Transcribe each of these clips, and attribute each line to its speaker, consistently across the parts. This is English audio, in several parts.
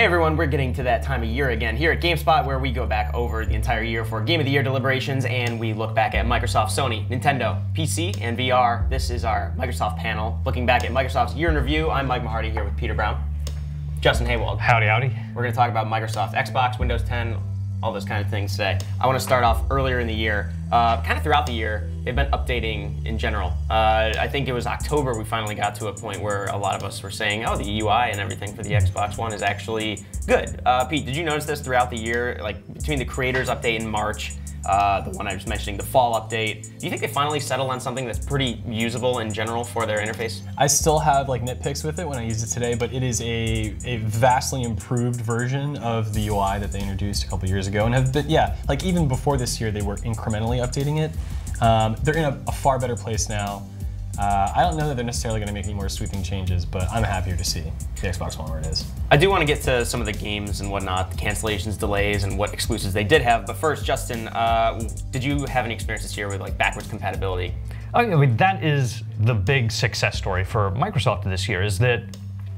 Speaker 1: Hey everyone, we're getting to that time of year again here at GameSpot where we go back over the entire year for Game of the Year deliberations and we look back at Microsoft, Sony, Nintendo, PC, and VR. This is our Microsoft panel looking back at Microsoft's year in review. I'm Mike Mahardy here with Peter Brown, Justin Haywald.
Speaker 2: Howdy, howdy.
Speaker 1: We're going to talk about Microsoft, Xbox, Windows 10, all those kind of things today. I want to start off earlier in the year. Kind of throughout the year, they've been updating in general. I think it was October we finally got to a point where a lot of us were saying, oh, the UI and everything for the Xbox One is actually good. Pete, did you notice this throughout the year? Like between the creators update in March, the one I was mentioning, the fall update, do you think they finally settled on something that's pretty usable in general for their interface?
Speaker 3: I still have like nitpicks with it when I use it today, but it is a vastly improved version of the UI that they introduced a couple years ago, and have been, yeah, like even before this year they were incrementally updating it. They're in a far better place now. I don't know that they're necessarily going to make any more sweeping changes, but I'm happier to see the Xbox One where it is.
Speaker 1: I do want to get to some of the games and whatnot, the cancellations, delays, and what exclusives they did have. But first, Justin, did you have any experience this year with like backwards compatibility?
Speaker 2: I mean, that is the big success story for Microsoft this year. Is that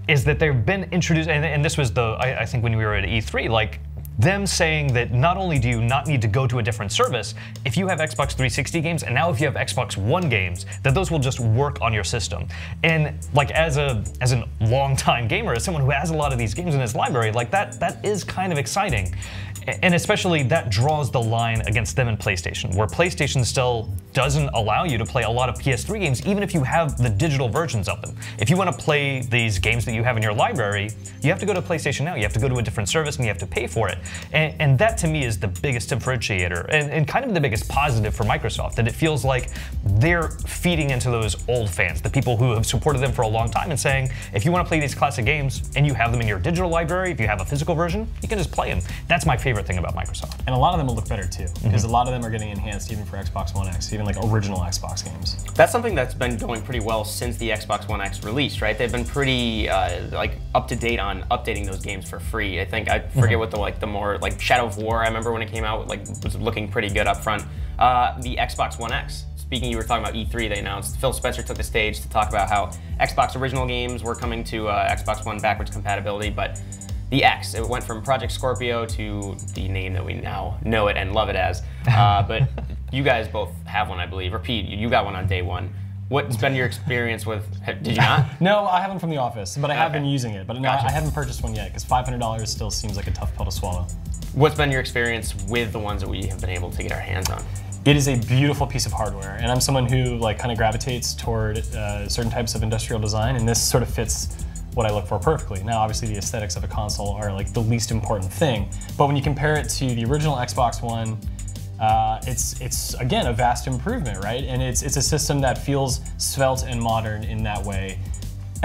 Speaker 2: they've been introduced, and this was the I think when we were at E3, like them saying that not only do you not need to go to a different service, if you have Xbox 360 games, and now if you have Xbox One games, that those will just work on your system. And like as a longtime gamer, as someone who has a lot of these games in his library, like that is kind of exciting. And especially that draws the line against them and PlayStation, where PlayStation still doesn't allow you to play a lot of PS3 games, even if you have the digital versions of them. If you want to play these games that you have in your library, you have to go to PlayStation Now. You have to go to a different service and you have to pay for it. And that to me is the biggest differentiator and kind of the biggest positive for Microsoft, that it feels like they're feeding into those old fans, the people who have supported them for a long time, and saying, if you want to play these classic games and you have them in your digital library, if you have a physical version, you can just play them. That's my favorite thing about Microsoft.
Speaker 3: And a lot of them will look better too, because a lot of them are getting enhanced even for Xbox One X, even like original Xbox games.
Speaker 1: That's something that's been going pretty well since the Xbox One X release, right? They've been pretty like up to date on updating those games for free. I think I forget what the more like Shadow of War, I remember when it came out, like was looking pretty good up front. The Xbox One X. Speaking, you were talking about E3, they announced, Phil Spencer took the stage to talk about how Xbox original games were coming to Xbox One backwards compatibility, but the X, it went from Project Scorpio to the name that we now know it and love it as. But you guys both have one, I believe. Or Pete, you got one on day one. What's been your experience with, did you not?
Speaker 3: No, I have one from the office, but I have been using it. But no, gotcha. I haven't purchased one yet, because $500 still seems like a tough pill to swallow.
Speaker 1: What's been your experience with the ones that we have been able to get our hands on?
Speaker 3: It is a beautiful piece of hardware, and I'm someone who like kind of gravitates toward certain types of industrial design, and this sort of fits what I look for perfectly. Now, obviously, the aesthetics of a console are like the least important thing, but when you compare it to the original Xbox One, it's again a vast improvement, right? And it's a system that feels svelte and modern in that way,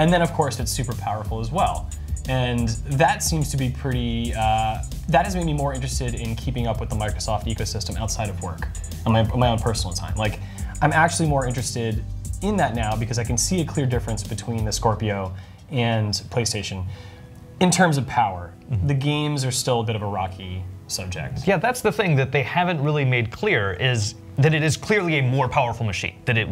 Speaker 3: and then of course it's super powerful as well. And that seems to be pretty, that has made me more interested in keeping up with the Microsoft ecosystem outside of work, on my own personal time. Like, I'm actually more interested in that now because I can see a clear difference between the Scorpio and PlayStation. In terms of power, the games are still a bit of a rocky subject.
Speaker 2: Yeah, that's the thing that they haven't really made clear, is that it is clearly a more powerful machine, that it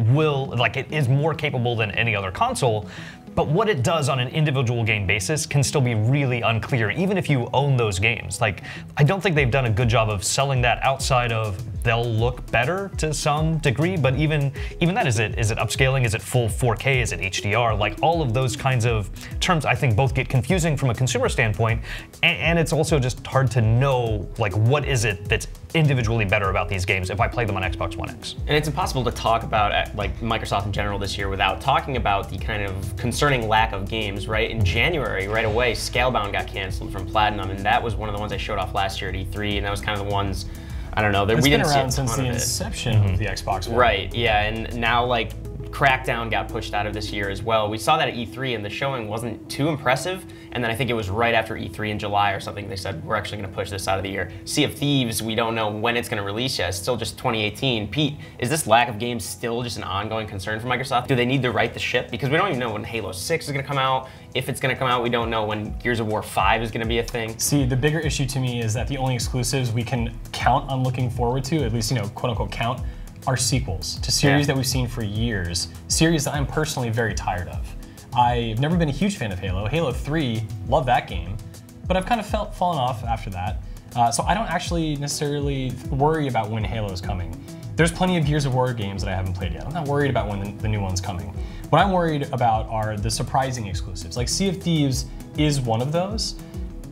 Speaker 2: is more capable than any other console, but what it does on an individual game basis can still be really unclear, even if you own those games. Like, I don't think they've done a good job of selling that outside of they'll look better to some degree, but even that, is it upscaling? Is it full 4K? Is it HDR? Like, all of those kinds of terms I think both get confusing from a consumer standpoint, and it's also just hard to know, like, what is it that's individually better about these games if I play them on Xbox One X.
Speaker 1: And it's impossible to talk about like Microsoft in general this year without talking about the kind of concerning lack of games, right? In January, right away, Scalebound got canceled from Platinum, and that was one of the ones I showed off last year at E3, and that was kind of the ones, I don't know, that we didn't see a ton of it.
Speaker 3: It's been around since the inception of the Xbox One.
Speaker 1: Right, yeah, and now like Crackdown got pushed out of this year as well. We saw that at E3 and the showing wasn't too impressive, and then I think it was right after E3 in July or something they said, we're actually going to push this out of the year. Sea of Thieves, we don't know when it's going to release yet. It's still just 2018. Pete, is this lack of games still just an ongoing concern for Microsoft? Do they need to right the ship? Because we don't even know when Halo 6 is going to come out. If it's going to come out, we don't know when Gears of War 5 is going to be a thing.
Speaker 3: See, the bigger issue to me is that the only exclusives we can count on looking forward to, at least, you know, quote unquote count, are sequels to series that we've seen for years, series that I'm personally very tired of. I've never been a huge fan of Halo. Halo 3, love that game. but I've kind of fallen off after that. So I don't actually necessarily worry about when Halo is coming. There's plenty of Gears of War games that I haven't played yet. I'm not worried about when the new one's coming. What I'm worried about are the surprising exclusives. Like Sea of Thieves is one of those.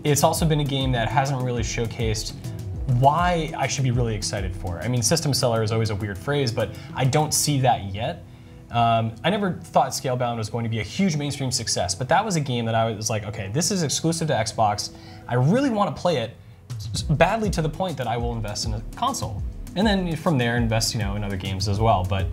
Speaker 3: It's also been a game that hasn't really showcased why I should be really excited for. I mean, system seller is always a weird phrase, but I don't see that yet. I never thought Scalebound was going to be a huge mainstream success, but that was a game that I was like, okay, this is exclusive to Xbox. I really want to play it badly to the point that I will invest in a console. And then from there, invest, in other games as well. But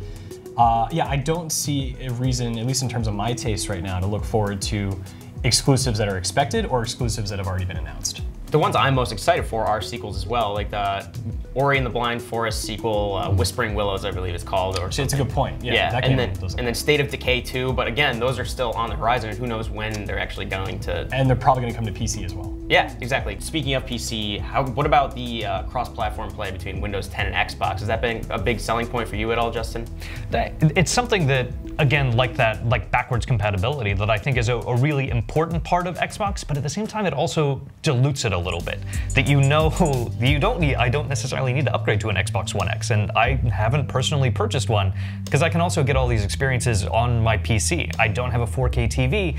Speaker 3: yeah, I don't see a reason, at least in terms of my taste right now, to look forward to exclusives that are expected or exclusives that have already been announced.
Speaker 1: The ones I'm most excited for are sequels as well, like the Ori and the Blind Forest sequel, Whispering Willows, I believe it's called. Or
Speaker 3: it's a good point. Yeah, that
Speaker 1: and then State of Decay 2, but again, those are still on the horizon, and who knows when they're actually going to.
Speaker 3: And they're probably going to come to PC as well.
Speaker 1: Yeah, exactly. Speaking of PC, what about the cross-platform play between Windows 10 and Xbox? Has that been a big selling point for you at all, Justin?
Speaker 2: It's something that, again, like backwards compatibility, that I think is a really important part of Xbox, but at the same time, it also dilutes it a little bit. That I don't necessarily need to upgrade to an Xbox One X, and I haven't personally purchased one because I can also get all these experiences on my PC. I don't have a 4K TV.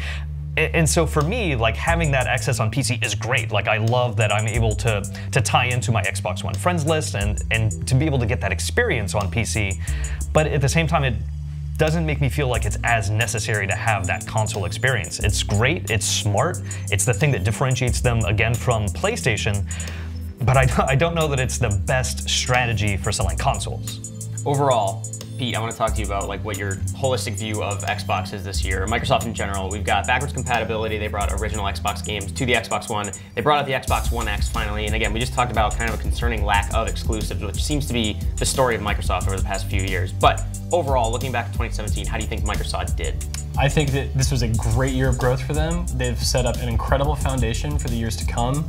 Speaker 2: And so for me, like having that access on PC is great. Like I love that I'm able to tie into my Xbox One friends list and to be able to get that experience on PC. But at the same time, it doesn't make me feel like it's as necessary to have that console experience. It's great, it's smart, it's the thing that differentiates them again from PlayStation, but I don't know that it's the best strategy for selling consoles.
Speaker 1: Overall, Pete, I want to talk to you about what your holistic view of Xbox is this year, Microsoft in general. We've got backwards compatibility. They brought original Xbox games to the Xbox One. They brought out the Xbox One X finally, and again, we just talked about kind of a concerning lack of exclusives, which seems to be the story of Microsoft over the past few years. But overall, looking back at 2017, how do you think Microsoft did?
Speaker 3: I think that this was a great year of growth for them. They've set up an incredible foundation for the years to come,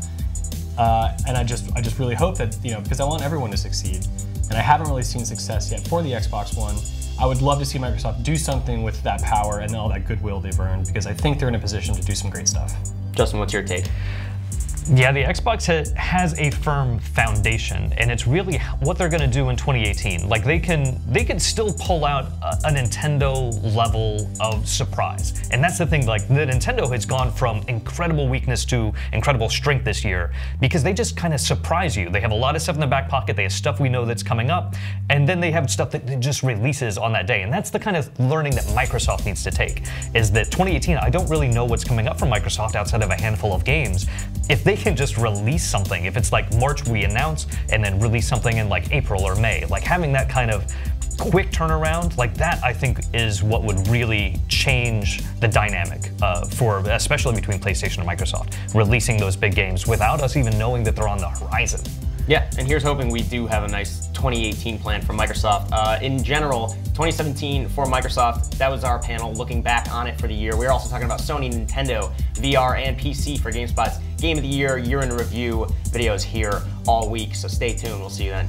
Speaker 3: and I just really hope that, because I want everyone to succeed. And I haven't really seen success yet for the Xbox One. I would love to see Microsoft do something with that power and all that goodwill they've earned, because I think they're in a position to do some great stuff.
Speaker 1: Justin, what's your take?
Speaker 2: Yeah, the Xbox has a firm foundation, and it's really what they're going to do in 2018. Like they can still pull out a Nintendo level of surprise, and that's the thing. Like the Nintendo has gone from incredible weakness to incredible strength this year because they just kind of surprise you. They have a lot of stuff in the back pocket. They have stuff we know that's coming up, and then they have stuff that just releases on that day. And that's the kind of learning that Microsoft needs to take. Is that 2018? I don't really know what's coming up from Microsoft outside of a handful of games. If they can just release something, if it's like March we announce and then release something in like April or May, like having that kind of quick turnaround, like that I think is what would really change the dynamic especially between PlayStation and Microsoft, releasing those big games without us even knowing that they're on the horizon.
Speaker 1: Yeah, and here's hoping we do have a nice 2018 plan for Microsoft. In general, 2017 for Microsoft, that was our panel looking back on it for the year. We were also talking about Sony, Nintendo, VR, and PC for GameSpot's Game of the Year, Year in Review videos here all week. So stay tuned. We'll see you then.